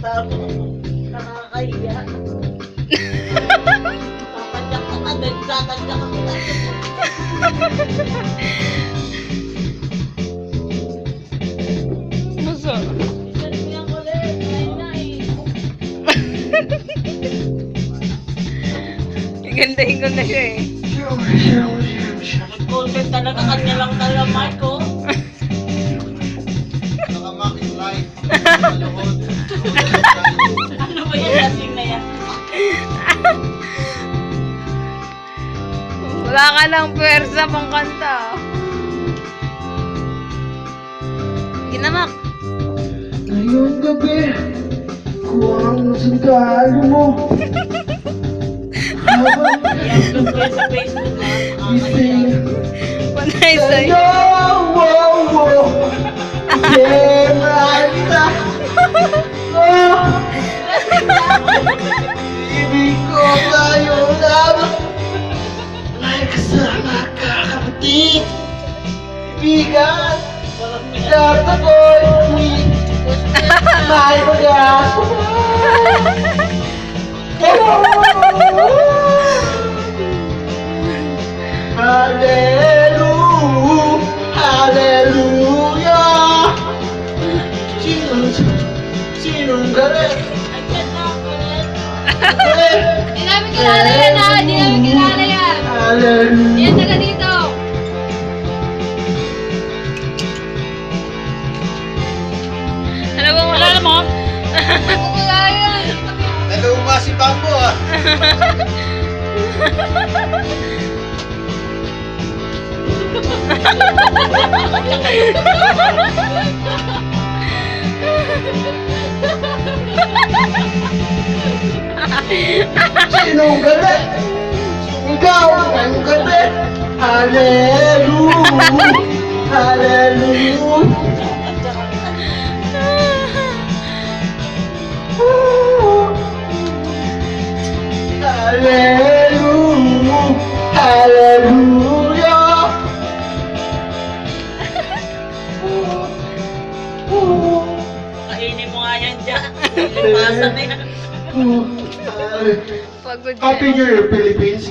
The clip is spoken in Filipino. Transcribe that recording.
Nakakahiya. Tatadyak ka agad, tatadyak ka agad. Masa? Isan mo yan ulit, nay. Igandahin ko na siya eh. Content talaga kanya lang talaga, Marco. Nakamakit light. Ano ba yan, lasing na yan? Wala ka lang pwersa pang kanta. Ginamak. Ngayong gabi, kuwang sundalo mo. Habang I-upload ko yan sa Facebook, ha? gising Panay sa'yo. sa'yo, wow, wow. Yeah, Marita. Oh, ibig ko tayo lamang. May kasama ka, kapatid. Ibigan, lahat ako'y may pag-asa. Hallelujah, hallelujah. Sinong galit? Andyan na ako ulit. Di namin kilala yan ha! Di namin kilala yan! Hallelujah. Yan taga dito! Ano bang wala mo? Wala yan! Naluma si Bambo ah. Sinong galit? Ikaw ang galit. Hallelujah, hallelujah. Hallelujah, hallelujah. Kainin mo nga yan dyan. Lipasan na yan. Pagod Happy yan. New Year, Philippines.